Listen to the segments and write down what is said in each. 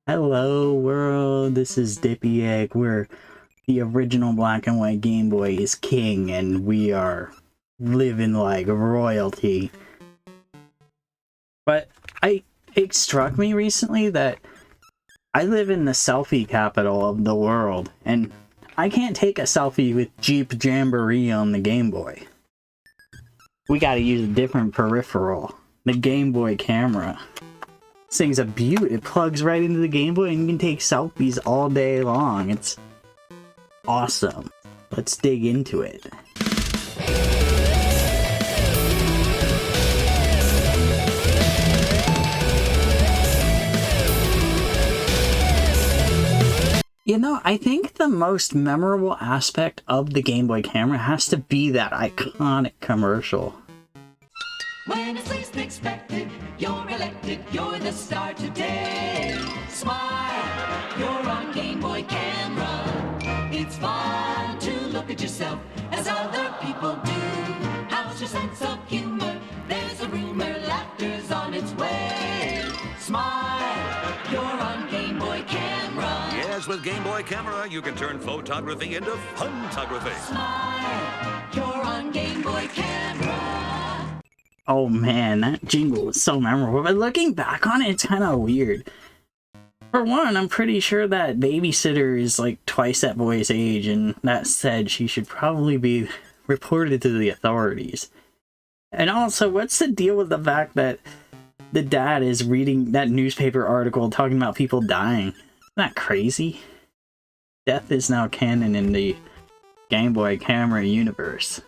Hello world, this is Dippy Egg, where the original black and white Game Boy is king and we are living like royalty. But it struck me recently that I live in the selfie capital of the world, and I can't take a selfie with Jeep Jamboree on the Game Boy. We gotta use a different peripheral, the Game Boy camera. This thing's a beaut. It plugs right into the Game Boy and you can take selfies all day long. It's awesome. Let's dig into it. You know, I think the most memorable aspect of the Game Boy camera has to be that iconic commercial. When it's least expected, you're elected, you're the star today. Smile, you're on Game Boy camera. It's fun to look at yourself as other people do. How's your sense of humor? There's a rumor, laughter's on its way. Smile, you're on Game Boy camera. Yes, with Game Boy camera, you can turn photography into fun-tography. Smile, you're on Game Boy camera. Oh man, that jingle was so memorable, but looking back on it, it's kind of weird. For one, I'm pretty sure that babysitter is like twice that boy's age, and that said, she should probably be reported to the authorities. And also, what's the deal with the fact that the dad is reading that newspaper article talking about people dying? Isn't that crazy? Death is now canon in the Game Boy camera universe.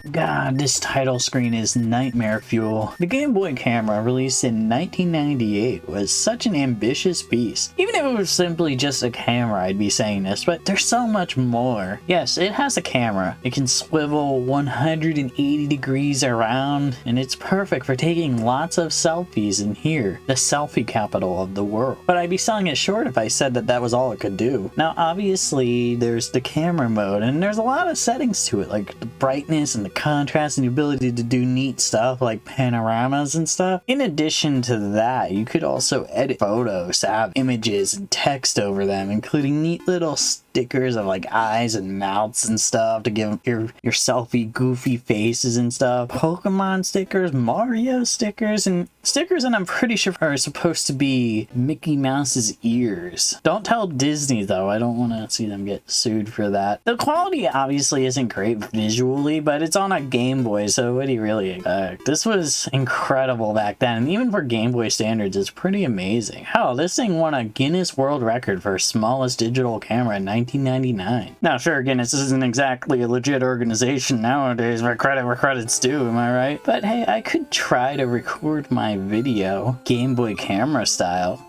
God, this title screen is nightmare fuel. The Game Boy camera, released in 1998, was such an ambitious beast. Even if it was simply just a camera, I'd be saying this, but there's so much more. Yes, it has a camera. It can swivel 180 degrees around, and it's perfect for taking lots of selfies in here, the selfie capital of the world. But I'd be selling it short if I said that that was all it could do. Now, obviously, there's the camera mode, and there's a lot of settings to it, like the brightness and the contrast and the ability to do neat stuff like panoramas and stuff. In addition to that, you could also edit photos to have images and text over them, including neat little stickers of like eyes and mouths and stuff to give your selfie goofy faces and stuff. Pokemon stickers, Mario stickers, and stickers that I'm pretty sure are supposed to be Mickey Mouse's ears. Don't tell Disney though, I don't want to see them get sued for that. The quality obviously isn't great visually, but it's on a Game Boy, so what do you really expect? This was incredible back then, and even for Game Boy standards, it's pretty amazing. Hell, this thing won a Guinness World Record for smallest digital camera in 1999. Now sure, Guinness isn't exactly a legit organization nowadays, where credit's due, am I right? But hey, I could try to record my video Game Boy camera style.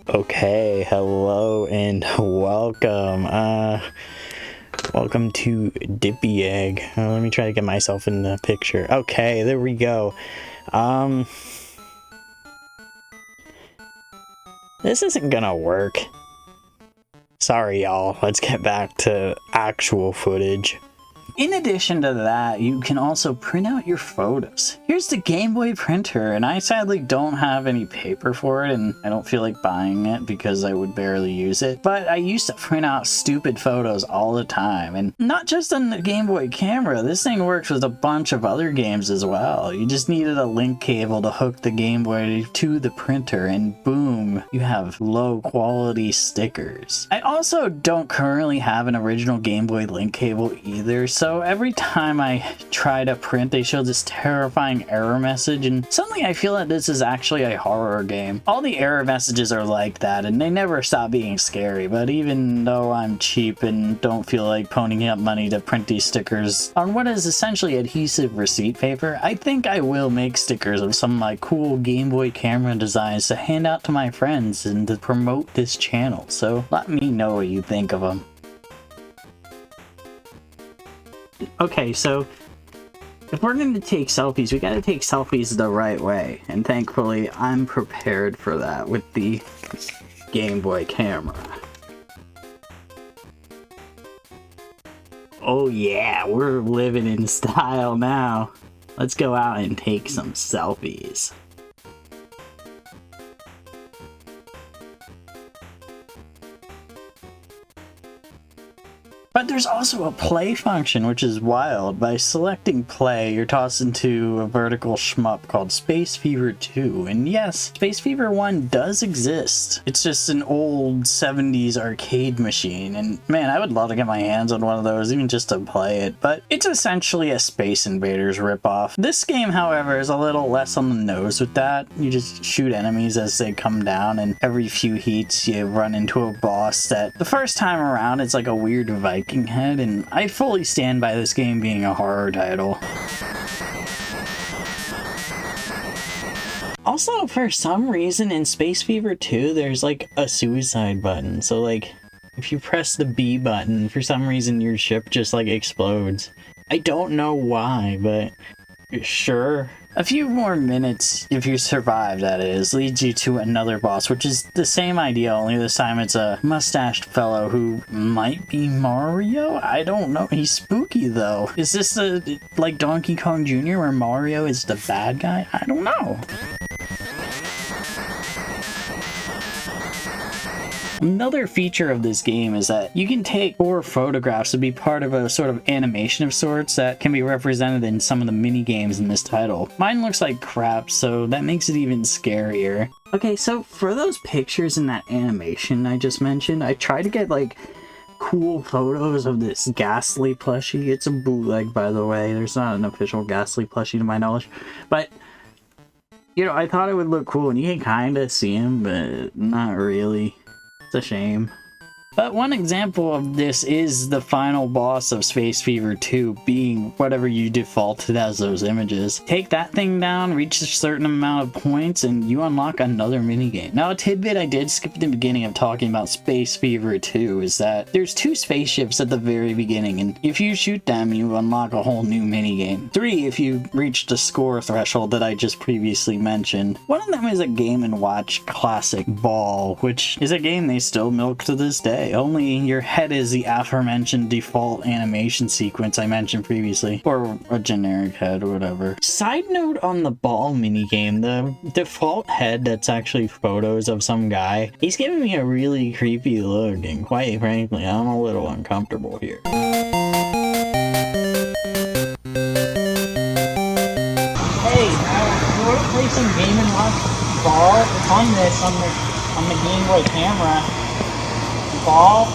Okay, hello and welcome. Welcome to Dippy Egg. Let me try to get myself in the picture. Okay, there we go. This isn't gonna work. Sorry, y'all. Let's get back to actual footage. In addition to that, you can also print out your photos. Here's the Game Boy printer, and I sadly don't have any paper for it, and I don't feel like buying it because I would barely use it. But I used to print out stupid photos all the time, and not just on the Game Boy camera. This thing works with a bunch of other games as well. You just needed a link cable to hook the Game Boy to the printer, and boom, you have low quality stickers. I also don't currently have an original Game Boy link cable either, so every time I try to print, they show this terrifying error message, and suddenly I feel that this is actually a horror game. All the error messages are like that, and they never stop being scary, but even though I'm cheap and don't feel like ponying up money to print these stickers on what is essentially adhesive receipt paper, I think I will make stickers of some of my cool Game Boy camera designs to hand out to my friends and to promote this channel, so let me know what you think of them. okay, so if we're going to take selfies, we got to take selfies the right way. And thankfully, I'm prepared for that with the Game Boy camera. Oh yeah, we're living in style now. Let's go out and take some selfies. But there's also a play function, which is wild. By selecting play, you're tossed into a vertical shmup called Space Fever 2. And yes, Space Fever 1 does exist. It's just an old 70s arcade machine. And man, I would love to get my hands on one of those, even just to play it. But it's essentially a Space Invaders ripoff. This game, however, is a little less on the nose with that. You just shoot enemies as they come down, and every few heats you run into a boss that the first time around it's like a weird Viking head, and I fully stand by this game being a horror title. Also, for some reason in Space Fever 2, there's like a suicide button. So like, if you press the B button, for some reason your ship just like explodes. I don't know why, but sure. A few more minutes, if you survive that is, leads you to another boss, which is the same idea, only this time it's a mustached fellow who might be Mario? I don't know. He's spooky though. Is this like Donkey Kong Jr. where Mario is the bad guy? I don't know. Another feature of this game is that you can take 4 photographs to be part of a sort of animation of sorts that can be represented in some of the mini games in this title. Mine looks like crap, so that makes it even scarier. Okay, so for those pictures in that animation I just mentioned, I tried to get like cool photos of this Ghastly plushie. It's a bootleg, by the way. There's not an official Ghastly plushie to my knowledge, but you know, I thought it would look cool, and you can kind of see him, but not really. A shame. But one example of this is the final boss of Space Fever 2 being whatever you defaulted as those images. Take that thing down, reach a certain amount of points, and you unlock another minigame. Now, a tidbit I did skip at the beginning of talking about Space Fever 2 is that there's 2 spaceships at the very beginning, and if you shoot them, you unlock a whole new minigame. 3 if you reach the score threshold that I just previously mentioned. One of them is a Game & Watch classic, Ball, which is a game they still milk to this day. Only your head is the aforementioned default animation sequence I mentioned previously, or a generic head or whatever. Side note on the Ball minigame, the default head that's actually photos of some guy, he's giving me a really creepy look, and quite frankly, I'm a little uncomfortable here. Hey, you want to play some Game & Watch Ball? It's on this, on the Game Boy camera. Ball?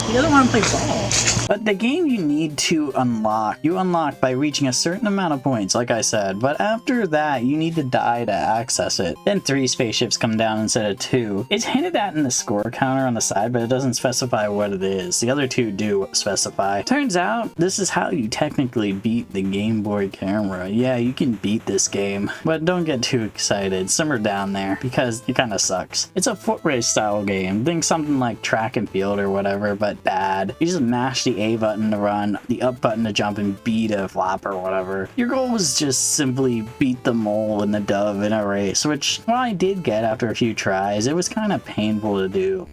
He doesn't want to play ball. But the game you need to unlock, you unlock by reaching a certain amount of points, like I said, but after that, you need to die to access it. Then 3 spaceships come down instead of 2. It's hinted at in the score counter on the side, but it doesn't specify what it is. The other 2 do specify. Turns out, this is how you technically beat the Game Boy camera. Yeah, you can beat this game, but don't get too excited. Simmer down there, because it kind of sucks. It's a foot race style game. Think something like track and field or whatever, but bad. You just mash the A button to run, the up button to jump, and B to flop or whatever. Your goal was just simply beat the mole and the dove in a race, which, while I did get after a few tries, it was kind of painful to do.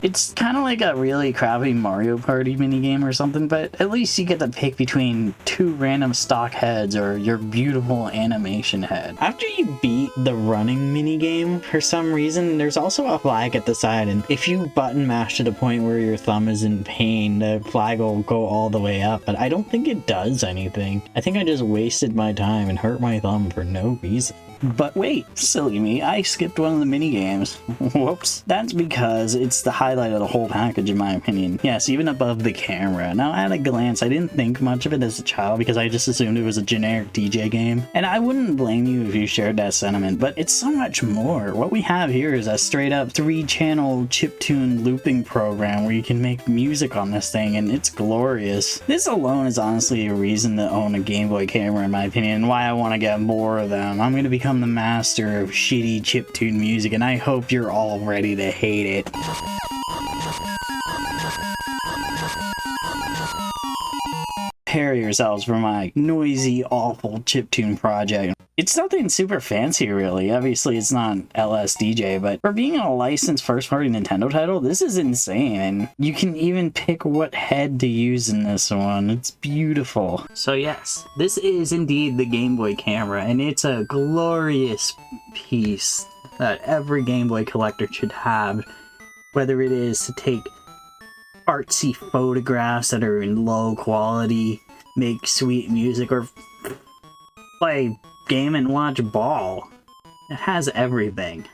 It's kind of like a really crappy Mario Party minigame or something, but at least you get to pick between 2 random stock heads or your beautiful animation head. After you beat the running minigame, for some reason, there's also a flag at the side, and if you button mash to the point where your thumb is in pain, the flag will go all the way up, but I don't think it does anything. I think I just wasted my time and hurt my thumb for no reason. But wait, silly me, I skipped one of the minigames. Whoops. That's because it's the highlight of the whole package in my opinion. Yes, even above the camera. Now at a glance, I didn't think much of it as a child because I just assumed it was a generic DJ game. And I wouldn't blame you if you shared that sentiment, but it's so much more. What we have here is a straight up 3-channel chiptune looping program where you can make music on this thing, and it's glorious. This alone is honestly a reason to own a Game Boy camera in my opinion, and why I want to get more of them. I'm going to become the master of shitty chiptune music, and I hope you're all ready to hate it. Prepare yourselves for my noisy, awful chiptune project. It's nothing super fancy, really. Obviously, it's not LSDJ, but for being a licensed first-party Nintendo title, this is insane, and you can even pick what head to use in this one. It's beautiful. So yes, this is indeed the Game Boy camera, and it's a glorious piece that every Game Boy collector should have, whether it is to take artsy photographs that are in low quality, make sweet music, or play game and watch ball. It has everything.